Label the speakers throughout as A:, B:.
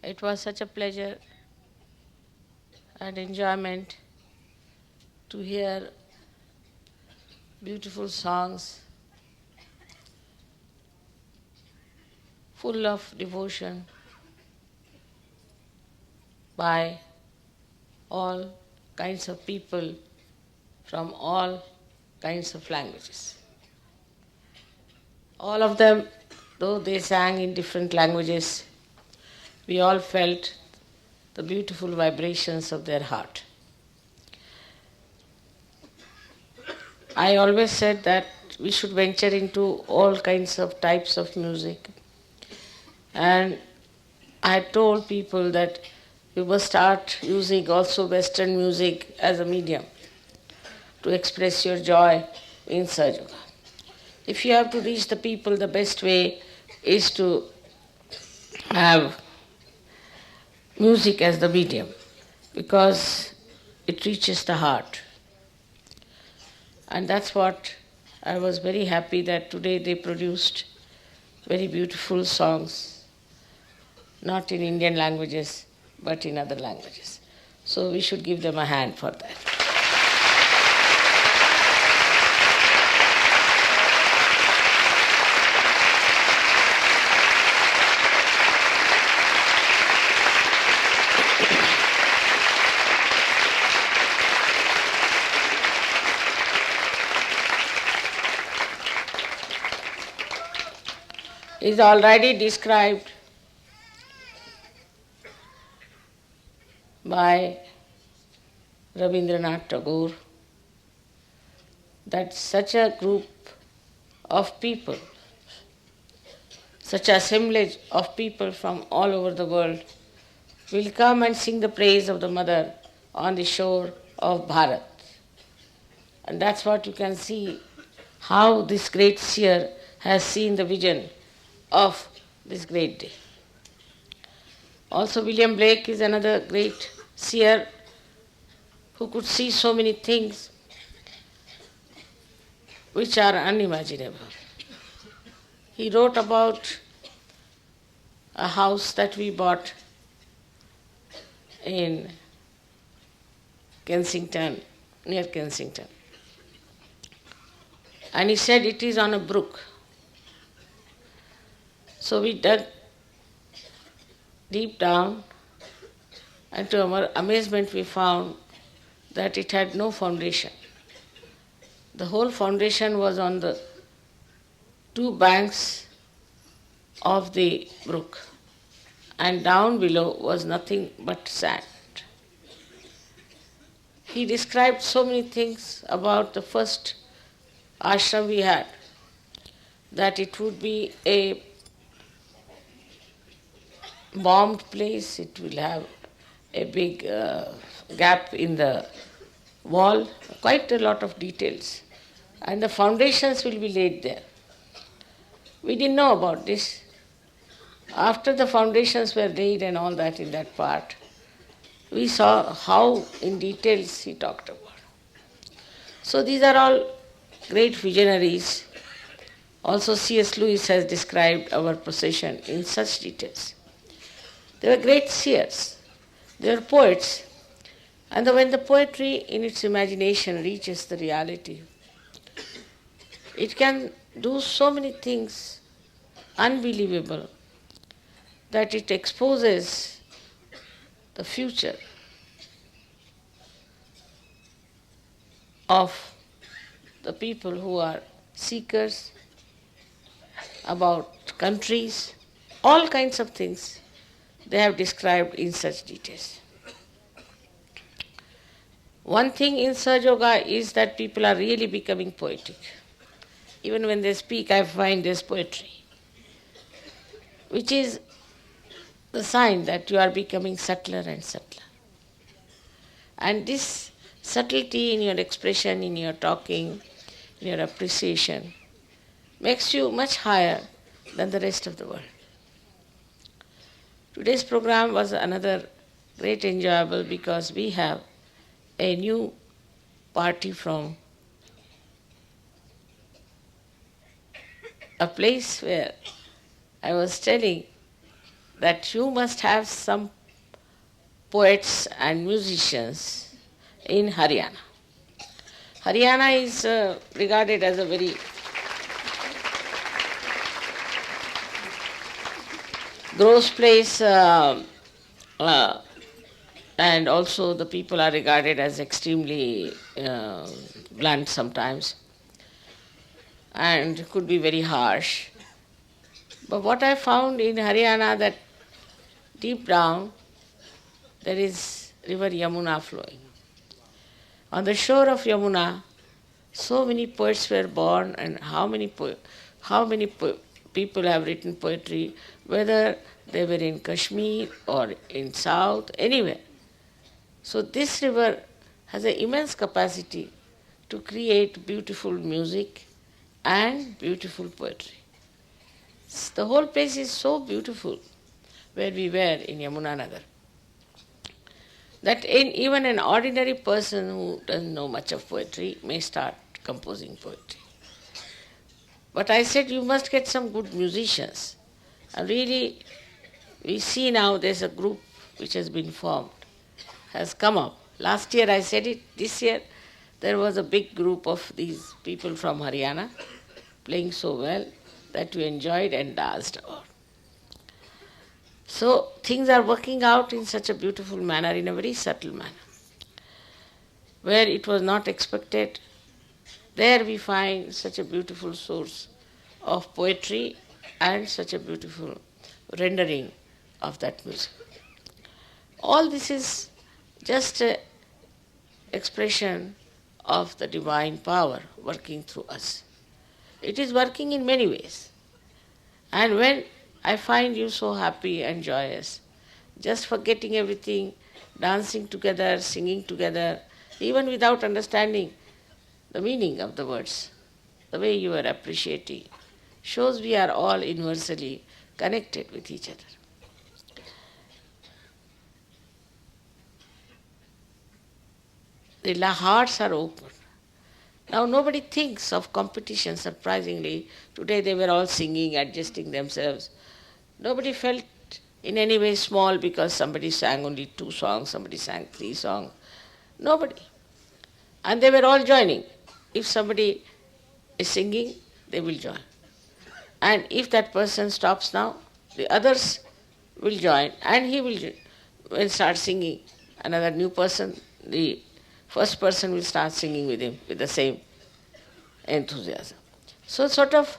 A: It was such a pleasure and enjoyment to hear beautiful songs full of devotion by all kinds of people from all kinds of languages. All of them, though they sang in different languages, we all felt the beautiful vibrations of their heart. I always said that we should venture into all kinds of types of music. And I told people that you must start using also Western music as a medium to express your joy in Sahaja. If you have to reach the people, the best way is to have music as the medium because it reaches the heart. And that's what I was very happy that today they produced very beautiful songs, not in Indian languages, but in other languages. So we should give them a hand for that. Is already described by Rabindranath Tagore that such a group of people, such assemblage of people from all over the world will come and sing the praise of the Mother on the shore of Bharat. And that's what you can see, how this great seer has seen the vision of this great day. Also, William Blake is another great seer who could see so many things which are unimaginable. He wrote about a house that we bought in Kensington, near Kensington. And he said it is on a brook. So we dug deep down, and to our amazement we found that it had no foundation. The whole foundation was on the two banks of the brook, and down below was nothing but sand. He described so many things about the first ashram we had, that it would be a bombed place, it will have a big gap in the wall, quite a lot of details. And the foundations will be laid there. We didn't know about this. After the foundations were laid and all that in that part, we saw how in details he talked about. So these are all great visionaries. Also C.S. Lewis has described our procession in such details. They were great seers. They were poets. And when the poetry in its imagination reaches the reality, it can do so many things unbelievable that it exposes the future of the people who are seekers about countries, all kinds of things they have described in such details. One thing in Sahaja Yoga is that people are really becoming poetic. Even when they speak, I find there's poetry, which is the sign that you are becoming subtler and subtler. And this subtlety in your expression, in your talking, in your appreciation, makes you much higher than the rest of the world. Today's program was another great enjoyable because we have a new party from a place where I was telling that you must have some poets and musicians in Haryana. Haryana is regarded as a very gross place, uh, and also the people are regarded as extremely blunt sometimes and could be very harsh. But what I found in Haryana, that deep down there is river Yamuna flowing. On the shore of Yamuna, so many poets were born, and how many people have written poetry, whether they were in Kashmir or in South, anywhere. So this river has an immense capacity to create beautiful music and beautiful poetry. The whole place is so beautiful where we were in Yamuna Nagar, that even an ordinary person who doesn't know much of poetry may start composing poetry. But I said you must get some good musicians. And really, we see now there's a group which has been formed, has come up. Last year I said it, this year there was a big group of these people from Haryana playing so well that we enjoyed and danced about. So things are working out in such a beautiful manner, in a very subtle manner. Where it was not expected, there we find such a beautiful source of poetry and such a beautiful rendering of that music. All this is just an expression of the divine power working through us. It is working in many ways. And when I find you so happy and joyous, just forgetting everything, dancing together, singing together, even without understanding the meaning of the words, the way you are appreciating, shows we are all universally connected with each other. The hearts are open. Now nobody thinks of competition, surprisingly. Today they were all singing, adjusting themselves. Nobody felt in any way small because somebody sang only 2 songs, somebody sang 3 songs. Nobody. And they were all joining. If somebody is singing, they will join. And if that person stops now, the others will join and he will start singing. Another new person, the first person will start singing with him with the same enthusiasm. So sort of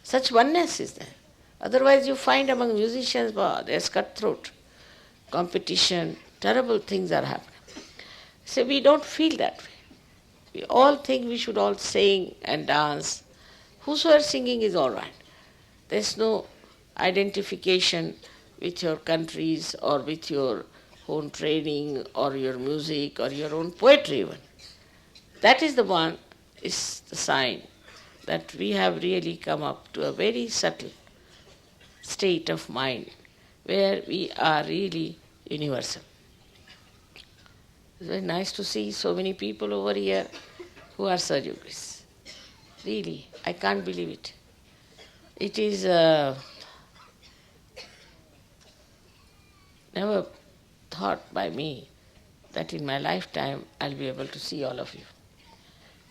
A: such oneness is there. Otherwise you find among musicians, there's cutthroat, competition, terrible things are happening. So we don't feel that way. We all think we should all sing and dance. Whosoever singing is all right. There's no identification with your countries or with your own training or your music or your own poetry even. That is the one, is the sign that we have really come up to a very subtle state of mind where we are really universal. It's very nice to see so many people over here who are Sajogis. Really, I can't believe it. It is never thought by me that in my lifetime I'll be able to see all of you.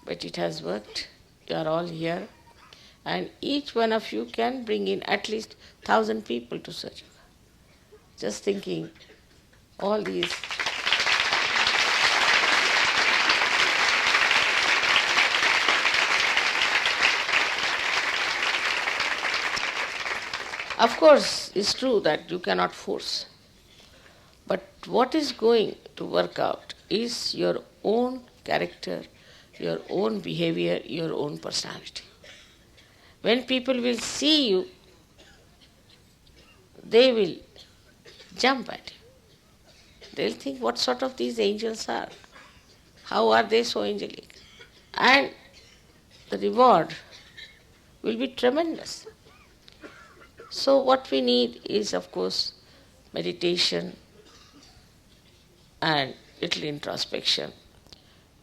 A: But it has worked. You are all here. And each one of you can bring in at least 1,000 people to Sahaja. Just thinking, all these. Of course, it's true that you cannot force. But what is going to work out is your own character, your own behavior, your own personality. When people will see you, they will jump at you. They'll think, what sort of these angels are? How are they so angelic? And the reward will be tremendous. So what we need is, of course, meditation and little introspection.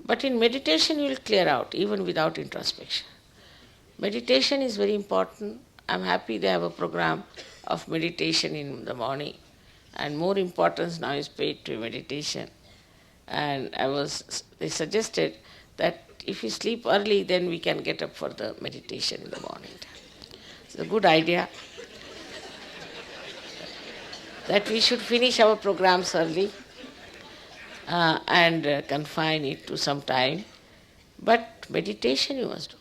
A: But in meditation you will clear out, even without introspection. Meditation is very important. I'm happy they have a program of meditation in the morning, and more importance now is paid to meditation. And they suggested that if we sleep early, then we can get up for the meditation in the morning time. It's a good idea that we should finish our programs early and confine it to some time. But meditation you must do.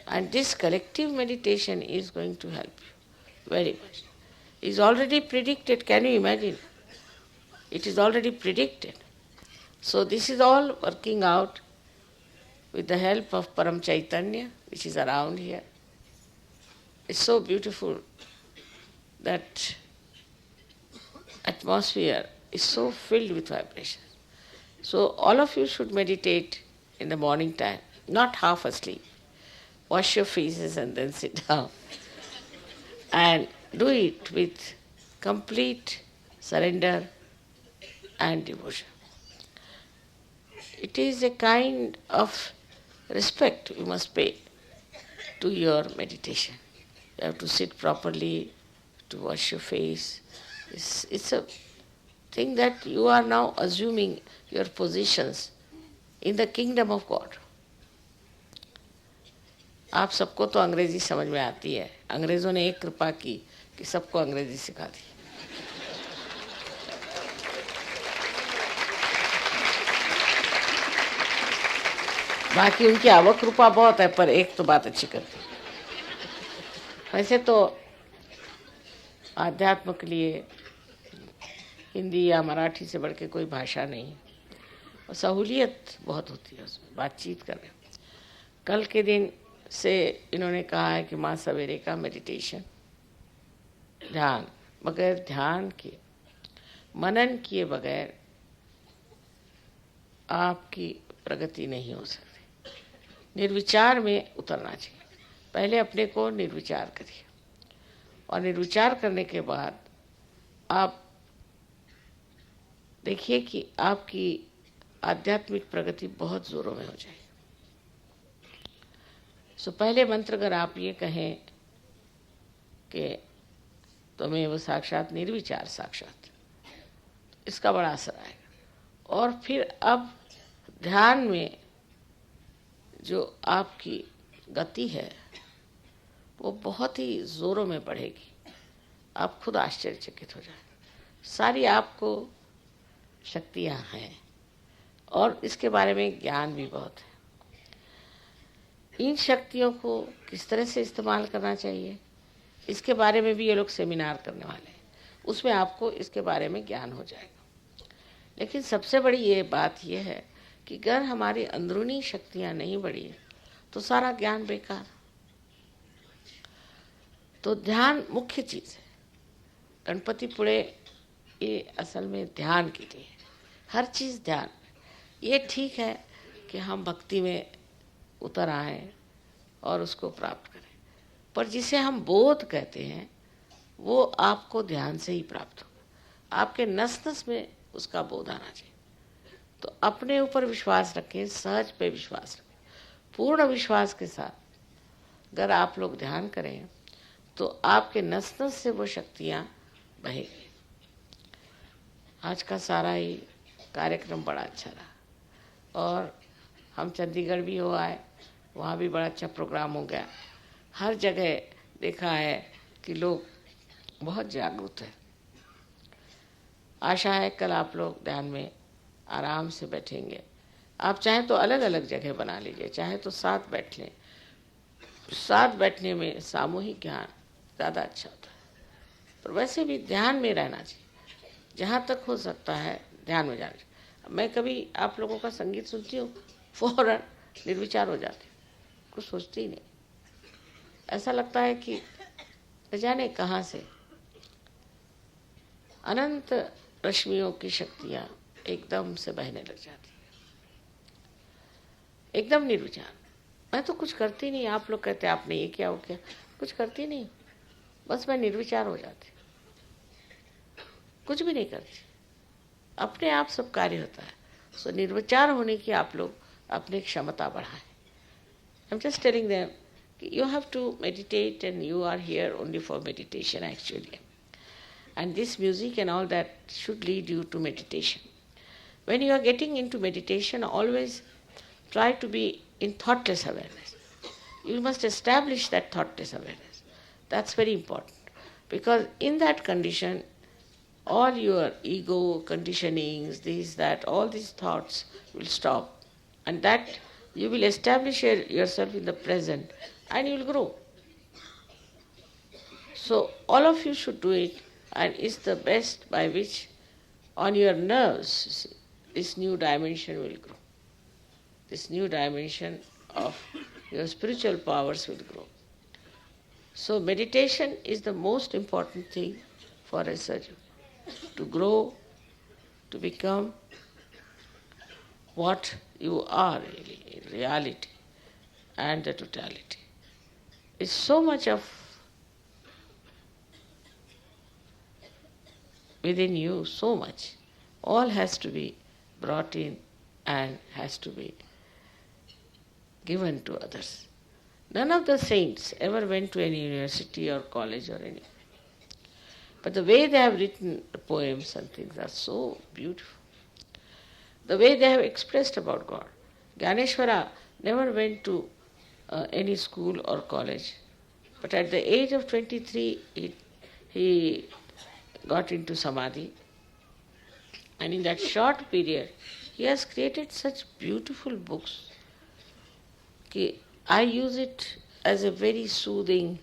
A: And this collective meditation is going to help you very much. It's already predicted, can you imagine? It is already predicted. So this is all working out with the help of Param Chaitanya, which is around here. It's so beautiful, that atmosphere is so filled with vibrations. So all of you should meditate in the morning time, not half asleep. Wash your faces and then sit down. And do it with complete surrender and devotion. It is a kind of respect you must pay to your meditation. You have to sit properly, to wash your face. It's a thing that you are now assuming your positions in the kingdom of God. आप सबको तो अंग्रेजी समझ में आती है. अंग्रेज़ों ने एक कृपा की कि सबको अंग्रेजी सिखा दी. बाकी उनकी आवक कृपा बहुत है, पर एक तो बात अच्छी करती. वैसे तो आध्यात्म के लिए हिंदी या मराठी से बढ़ के कोई भाषा नहीं, और सहूलियत बहुत होती है उसमें बातचीत करने. कल के दिन से इन्होंने कहा है कि माँ सवेरे का मेडिटेशन, ध्यान, बगैर ध्यान के, मनन किए बगैर आपकी प्रगति नहीं हो सकती. निर्विचार में उतरना चाहिए. पहले अपने को निर्विचार करिए, और निर्विचार करने के बाद आप देखिए कि आपकी आध्यात्मिक प्रगति बहुत जोरों में हो जाएगी. सो पहले मंत्र अगर आप ये कहें कि त्वमेव साक्षात निर्विचार साक्षात, इसका बड़ा असर आएगा. और फिर अब ध्यान में जो आपकी गति है वो बहुत ही जोरों में बढ़ेगी. आप खुद आश्चर्यचकित हो जाए. सारी आपको शक्तियाँ हैं, और इसके बारे में ज्ञान भी बहुत है. इन शक्तियों को किस तरह से इस्तेमाल करना चाहिए, इसके बारे में भी ये लोग सेमिनार करने वाले हैं. उसमें आपको इसके बारे में ज्ञान हो जाएगा. लेकिन सबसे बड़ी ये बात ये है कि अगर हमारी अंदरूनी शक्तियाँ नहीं बढ़ी तो सारा ज्ञान बेकार. तो ध्यान मुख्य चीज़ है. गणपति पुणे ये असल में ध्यान के लिए, हर चीज़ ध्यान. ये ठीक है कि हम भक्ति में उतर आए और उसको प्राप्त करें, पर जिसे हम बोध कहते हैं वो आपको ध्यान से ही प्राप्त होगा. आपके नस नस में उसका बोध आना चाहिए. तो अपने ऊपर विश्वास रखें, सहज पे विश्वास रखें. पूर्ण विश्वास के साथ अगर आप लोग ध्यान करें तो आपके नस नस से वो शक्तियाँ बहेंगी. आज का सारा ही कार्यक्रम बड़ा अच्छा रहा, और हम चंडीगढ़ भी हो आए, वहाँ भी बड़ा अच्छा प्रोग्राम हो गया. हर जगह देखा है कि लोग बहुत जागरूक हैं. आशा है कल आप लोग ध्यान में आराम से बैठेंगे. आप चाहें तो अलग अलग जगह बना लीजिए, चाहे तो साथ बैठ लें. साथ बैठने में सामूहिक ज्ञान ज़्यादा अच्छा होता है. पर वैसे भी ध्यान में रहना चाहिए. जहाँ तक हो सकता है ध्यान में जाना चाहिए. मैं कभी आप लोगों का संगीत सुनती हूँ, फौरन निर्विचार हो जाती हूँ, कुछ सोचती ही नहीं. ऐसा लगता है कि न जाने कहाँ से अनंत रश्मियों की शक्तियाँ एकदम से बहने लग जाती है. एकदम निर्विचार. मैं तो कुछ करती नहीं. आप लोग कहते हैं आपने ये किया वो किया, कुछ करती नहीं. बस मैं निर्विचार हो जाती, कुछ भी नहीं करती. अपने आप सब कार्य होता है. सो निर्विचार होने की आप लोग अपनी क्षमता बढ़ाएं. I am just telling them You have to meditate, and you are here only for meditation actually. And this music and all that should lead you to meditation. When you are getting into meditation, always try to be in thoughtless awareness. You must establish that thoughtless awareness. That's very important. Because in that condition, all your ego, conditionings, this, that, all these thoughts will stop. And that you will establish yourself in the present and you will grow. So all of you should do it, and it's the best by which on your nerves this new dimension will grow. This new dimension of your spiritual powers will grow. So meditation is the most important thing for a surgeon, to grow, to become what you are really, in reality and the totality. It's so much of within you, so much. All has to be brought in and has to be given to others. None of the saints ever went to any university or college or anything. But the way they have written the poems and things are so beautiful. The way they have expressed about God. Gyaneshwara never went to any school or college. But at the age of 23, he got into Samadhi. And in that short period, he has created such beautiful books. I use it as a very soothing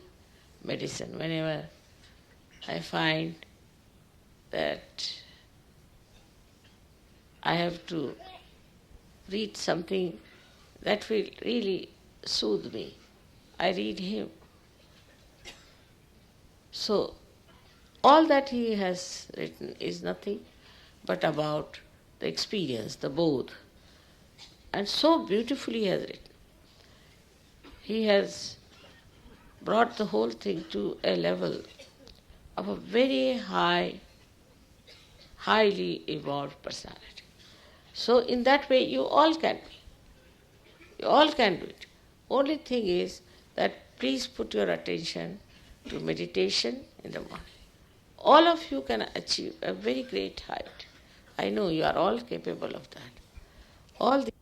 A: medicine whenever I find that I have to read something that will really soothe me. I read him. So, all that he has written is nothing but about the experience, the bodh. And so beautifully he has written. He has brought the whole thing to a level of a very highly evolved personality. So in that way you all can be. You all can do it. Only thing is that please put your attention to meditation in the morning. All of you can achieve a very great height. I know you are all capable of that. All the